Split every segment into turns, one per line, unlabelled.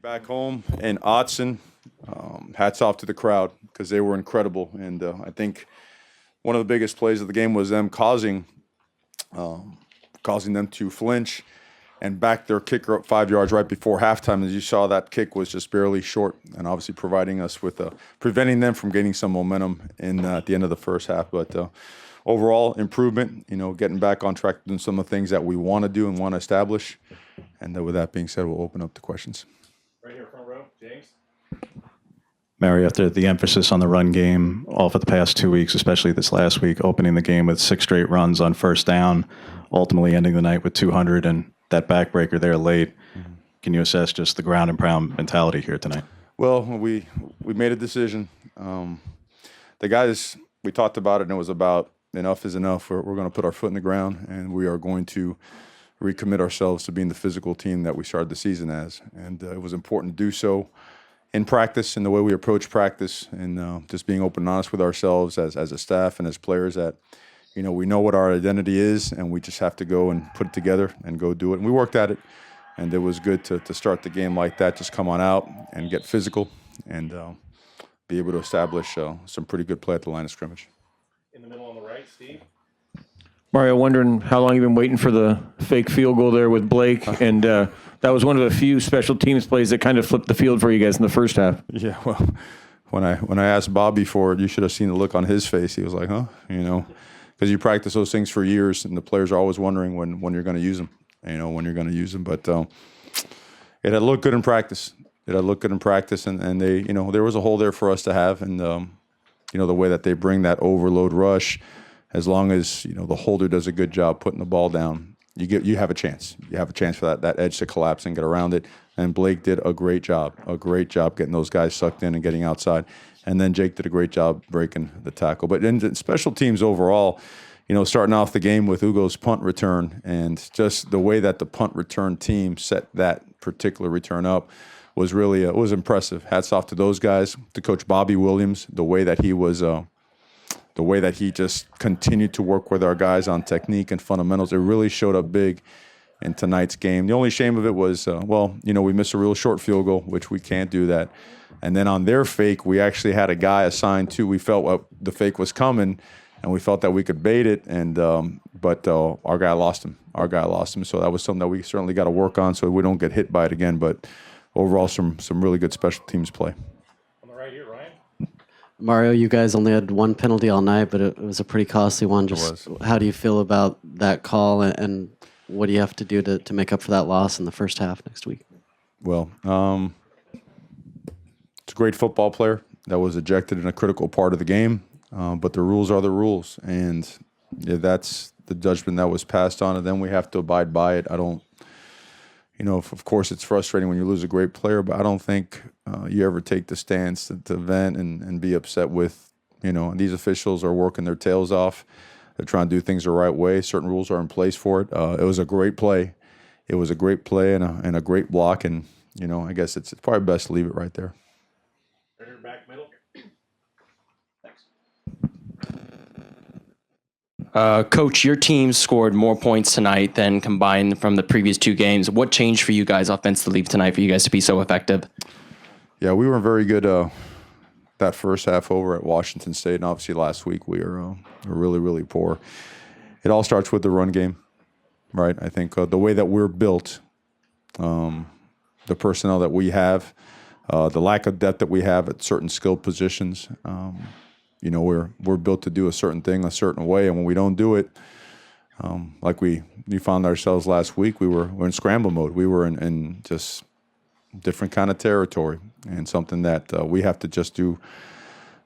Back home in Autzen, hats off to the crowd because they were incredible. And I think one of the biggest plays of the game was them causing them to flinch and back their kicker up 5 yards right before halftime. As you saw, that kick was just barely short, and obviously providing us with preventing them from gaining some momentum at the end of the first half. But overall improvement, getting back on track doing some of the things that we want to do and want to establish. And with that being said, we'll open up the questions.
Right here, front row, James.
Mario, after the emphasis on the run game all for the past 2 weeks, especially this last week, opening the game with 6 straight runs on first down, ultimately ending the night with 200 and that backbreaker there late. Mm-hmm. Can you assess just the ground and pound mentality here tonight?
Well, we made a decision. The guys, we talked about it, and it was about enough is enough. We're going to put our foot in the ground, and we are going to recommit ourselves to being the physical team that we started the season as. And it was important to do so in practice, in the way we approach practice, and just being open and honest with ourselves as a staff and as players that, we know what our identity is, and we just have to go and put it together and go do it. And we worked at it, and it was good to start the game like that, just come on out and get physical and be able to establish some pretty good play at the line of scrimmage.
In the middle on the right, Steve.
Mario, wondering how long you've been waiting for the fake field goal there with Blake, and that was one of the few special teams plays that kind of flipped the field for you guys in the first half.
Yeah, well, when I asked Bobby for it, you should have seen the look on his face. He was like, huh, because you practice those things for years, and the players are always wondering when you're going to use them, when you're going to use them. But it had looked good in practice. And they, there was a hole there for us to have, and the way that they bring that overload rush. As long as the holder does a good job putting the ball down, you have a chance. You have a chance for that edge to collapse and get around it. And Blake did a great job getting those guys sucked in and getting outside. And then Jake did a great job breaking the tackle. But in special teams overall, starting off the game with Ugo's punt return and just the way that the punt return team set that particular return up was really it was impressive. Hats off to those guys, to Coach Bobby Williams, the way that he just continued to work with our guys on technique and fundamentals. It really showed up big in tonight's game. The only shame of it was, we missed a real short field goal, which we can't do that. And then on their fake, we actually had a guy assigned to. We felt the fake was coming, and we felt that we could bait it. And but our guy lost him. So that was something that we certainly got to work on so we don't get hit by it again. But overall, some really good special teams play.
On the right here, Ryan.
Mario, you guys only had one penalty all night, but it was a pretty costly one. Just how do you feel about that call, and what do you have to do to make up for that loss in the first half next week?
Well, it's a great football player that was ejected in a critical part of the game, but the rules are the rules, and that's the judgment that was passed on, and then we have to abide by it. I don't, of course it's frustrating when you lose a great player, but I don't think you ever take the stance to vent and be upset with, these officials are working their tails off. They're trying to do things the right way. Certain rules are in place for it. It was a great play. It was a great play and a great block, and, I guess it's probably best to leave it right there.
Right here, back middle. Thanks.
Coach, your team scored more points tonight than combined from the previous 2 games. What changed for you guys offensively tonight for you guys to be so effective?
Yeah, we were very good that first half over at Washington State, and obviously last week we were really, really poor. It all starts with the run game, right? I think the way that we're built, the personnel that we have, the lack of depth that we have at certain skill positions, we're built to do a certain thing a certain way, and when we don't do it, like we found ourselves last week, we're in scramble mode. We were in just different kind of territory, and something that we have to just do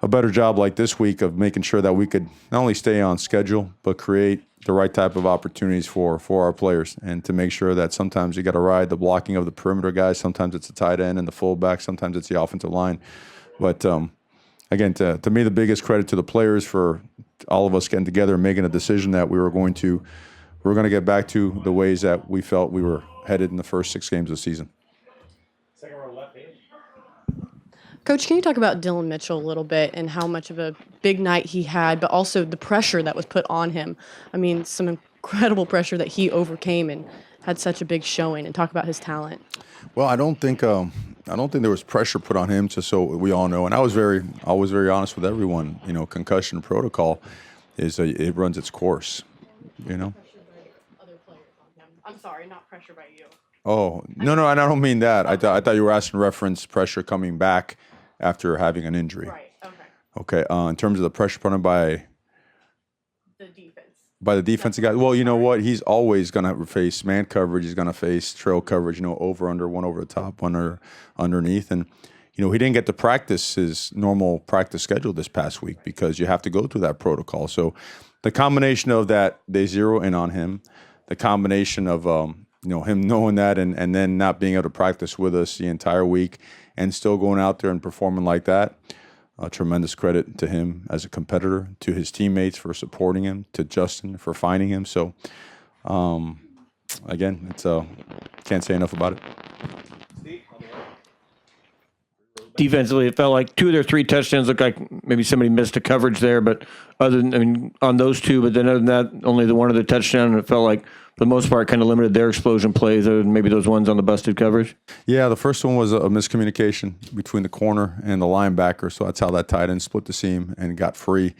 a better job like this week of making sure that we could not only stay on schedule, but create the right type of opportunities for our players, and to make sure that sometimes you got to ride the blocking of the perimeter guys, sometimes it's the tight end and the fullback, sometimes it's the offensive line. But again, to me, the biggest credit to the players for all of us getting together and making a decision that we were going to get back to the ways that we felt we were headed in the first 6 games of the season.
Second row left, Haley.
Coach, can you talk about Dylan Mitchell a little bit and how much of a big night he had, but also the pressure that was put on him? I mean, some incredible pressure that he overcame and had such a big showing, and talk about his talent.
Well, I don't think I don't think there was pressure put on him, just so we all know. And I was very honest with everyone. You know, concussion protocol is it runs its course. You know.
Other players on him. I'm sorry, not pressure by you.
Oh no, and I don't mean that. I thought you were asking reference pressure coming back after having an injury.
Right. Okay.
Okay. In terms of the pressure put on by
The defense.
the defensive guy. Well, you know what? He's always going to face man coverage. He's going to face trail coverage. You know, over under, one over the top, one underneath, and you know he didn't get to practice his normal practice schedule this past week because you have to go through that protocol. So the combination of that, they zero in on him. The combination of you know, him knowing that and then not being able to practice with us the entire week and still going out there and performing like that. Tremendous credit to him as a competitor, to his teammates for supporting him, to Justin for finding him. So, again, it's can't say enough about it.
Defensively, it felt like 2 of their 3 touchdowns looked like maybe somebody missed a coverage there, but on those 2, but then other than that, only the one other touchdown, and it felt like, for the most part, kind of limited their explosion plays, other than maybe those ones on the busted coverage. Yeah,
the first one was a miscommunication between the corner and the linebacker, so that's how that tight end split the seam and got free.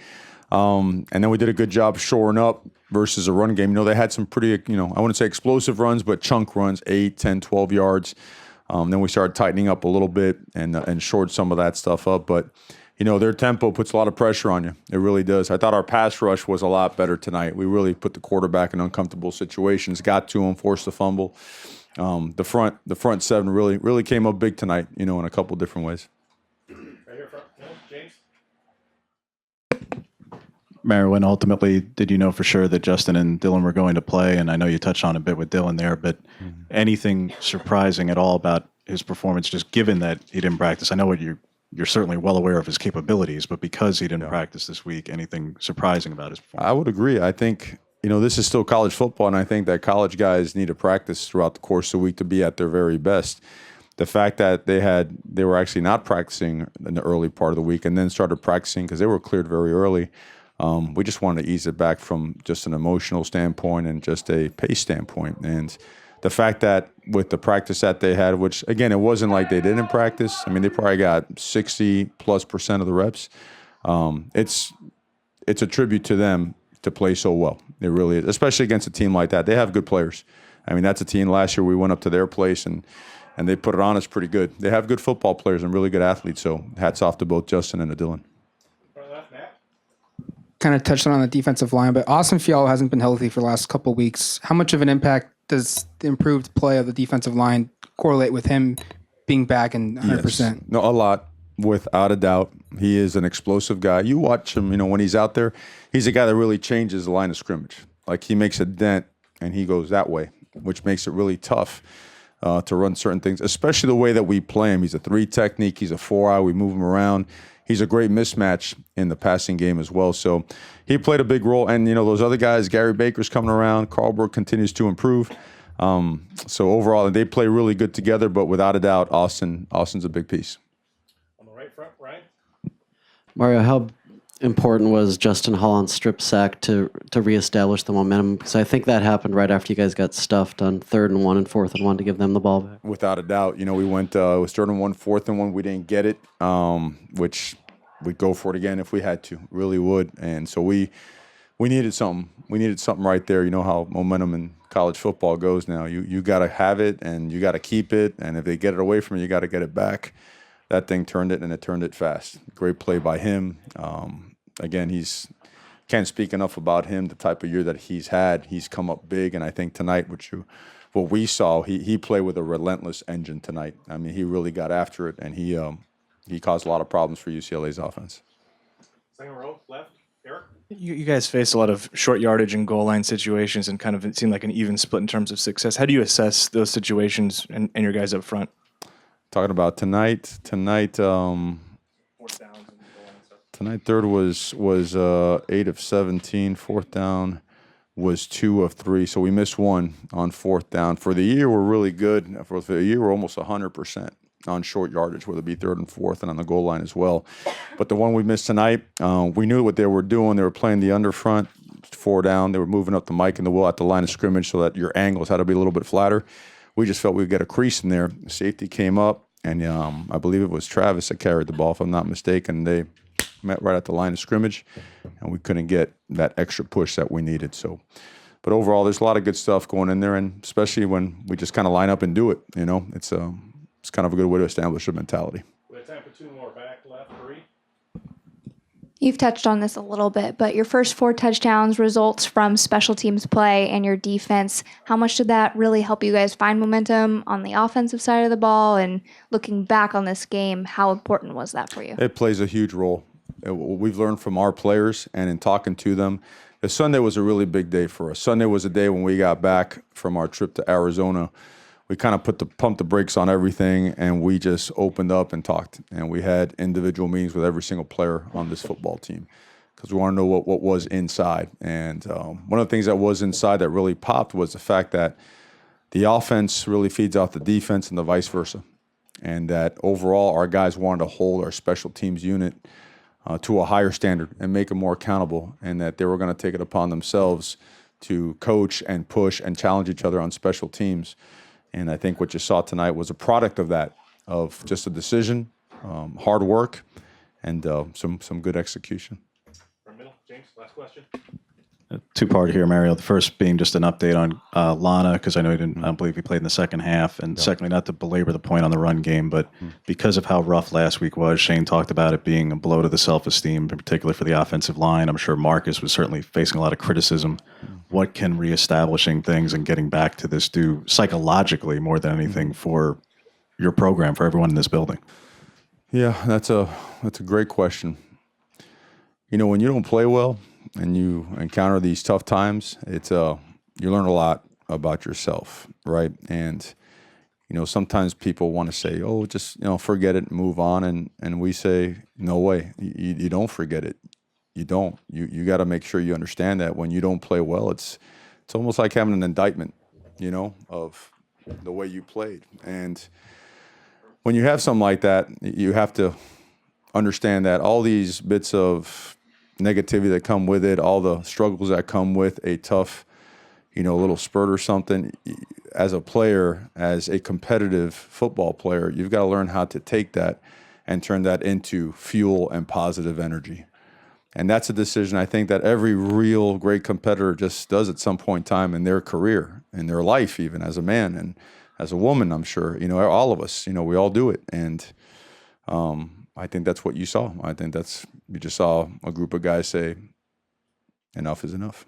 And then we did a good job shoring up versus a run game. You know, they had some pretty, you know, I wouldn't say explosive runs, but chunk runs, 8, 10, 12 yards. Then we started tightening up a little bit and shored some of that stuff up. But, you know, their tempo puts a lot of pressure on you. It really does. I thought our pass rush was a lot better tonight. We really put the quarterback in uncomfortable situations, got to him, forced the fumble. The front 7 really came up big tonight, you know, in a couple different ways.
Right here front. No, James.
Mario, when ultimately did you know for sure that Justin and Dylan were going to play? And I know you touched on a bit with Dylan there, but anything surprising at all about his performance, just given that he didn't practice? I know you're certainly well aware of his capabilities, but because he didn't practice this week, anything surprising about his performance?
I would agree. I think, you know, this is still college football, and I think that college guys need to practice throughout the course of the week to be at their very best. The fact that they were actually not practicing in the early part of the week and then started practicing because they were cleared very early. We just wanted to ease it back from just an emotional standpoint and just a pace standpoint. And the fact that with the practice that they had, which, again, it wasn't like they didn't practice. I mean, they probably got 60+% of the reps. It's a tribute to them to play so well. It really is, especially against a team like that. They have good players. I mean, that's a team last year we went up to their place and they put it on us pretty good. They have good football players and really good athletes. So hats off to both Justin and Dylan.
Kind of touched on the defensive line, but Austin Fiala hasn't been healthy for the last couple of weeks. How much of an impact does the improved play of the defensive line correlate with him being back and 100%?
Yes. No, a lot, without a doubt. He is an explosive guy. You watch him, you know, when he's out there, he's a guy that really changes the line of scrimmage. Like, he makes a dent and he goes that way, which makes it really tough to run certain things, especially the way that we play him. He's a 3 technique. He's a 4-eye. We move him around. He's a great mismatch in the passing game as well. So he played a big role. And, you know, those other guys, Gary Baker's coming around. Carlberg continues to improve. So overall, they play really good together. But without a doubt, Austin's a big piece.
On the right front, Ryan.
Mario, how important was Justin Holland's strip sack to reestablish the momentum? Because I think that happened right after you guys got stuffed on 3rd and 1 and 4th and 1 to give them the ball back.
Without a doubt. You know, we went, it was 3rd and 1, 4th and 1. We didn't get it, which we'd go for it again if we had to. Really would. And so we needed something. We needed something right there. You know how momentum in college football goes now. You got to have it, and you got to keep it. And if they get it away from you got to get it back. That thing turned it, and it turned it fast. Great play by him. Again, can't speak enough about him, the type of year that he's had. He's come up big, and I think tonight, what we saw, he played with a relentless engine tonight. I mean, he really got after it, and he caused a lot of problems for UCLA's offense.
Second row, left, Eric.
You guys faced a lot of short yardage and goal line situations, and kind of it seemed like an even split in terms of success. How do you assess those situations and your guys up front?
Talking about tonight, third was 8 of 17. 4th down was 2 of 3. So we missed 1 on 4th down. For the year, we're really good. For the year, we're almost 100% on short yardage, whether it be 3rd and 4th and on the goal line as well. But the one we missed tonight, we knew what they were doing. They were playing the under front, 4 down. They were moving up the mic and the will at the line of scrimmage so that your angles had to be a little bit flatter. We just felt we would get a crease in there. The safety came up And I believe it was Travis that carried the ball, if I'm not mistaken. They met right at the line of scrimmage, and we couldn't get that extra push that we needed. So, but overall, there's a lot of good stuff going in there, and especially when we just kind of line up and do it. It's kind of a good way to establish a mentality.
We have time for 2 more. Back, left, 3.
You've touched on this a little bit, but your first 4 touchdowns results from special teams play and your defense. How much did that really help you guys find momentum on the offensive side of the ball? And looking back on this game, how important was that for you?
It plays a huge role. We've learned from our players and in talking to them. Sunday was a really big day for us. Sunday was a day when we got back from our trip to Arizona. We kind of pumped the brakes on everything, and we just opened up and talked. And we had individual meetings with every single player on this football team because we want to know what was inside. And one of the things that was inside that really popped was the fact that the offense really feeds off the defense and the vice versa. And that overall our guys wanted to hold our special teams unit to a higher standard and make them more accountable, and that they were going to take it upon themselves to coach and push and challenge each other on special teams. And I think what you saw tonight was a product of that, of just a decision, hard work, and some good execution.
From middle, James, last question.
Two-part here, Mario. The first being just an update on Lana, because I know I don't believe he played in the second half. And secondly, not to belabor the point on the run game, but because of how rough last week was, Shane talked about it being a blow to the self-esteem, particularly for the offensive line. I'm sure Marcus was certainly facing a lot of criticism. What can reestablishing things and getting back to this do psychologically more than anything for your program, for everyone in this building?
Yeah, that's a great question. When you don't play well and you encounter these tough times, it's you learn a lot about yourself, right? And sometimes people want to say, "Oh, just forget it and move on," and we say, "No way, you don't forget it. You don't. You got to make sure you understand that when you don't play well, it's almost like having an indictment, of the way you played. And when you have something like that, you have to understand that all these bits of negativity that come with it, all the struggles that come with a tough, little spurt or something, as a player, as a competitive football player, you've got to learn how to take that and turn that into fuel and positive energy. And that's a decision I think that every real great competitor just does at some point in time in their career, in their life, even as a man and as a woman, I'm sure, all of us, we all do it. And I think that's what you saw. I think you just saw a group of guys say, enough is enough.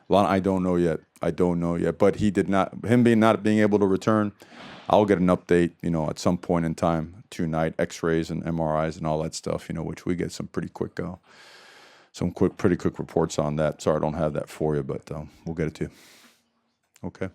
Lana, I don't know yet. But him not being able to return, I'll get an update, at some point in time tonight, X-rays and MRIs and all that stuff, which we get some pretty quick reports on that. Sorry, I don't have that for you, but we'll get it to you. Okay.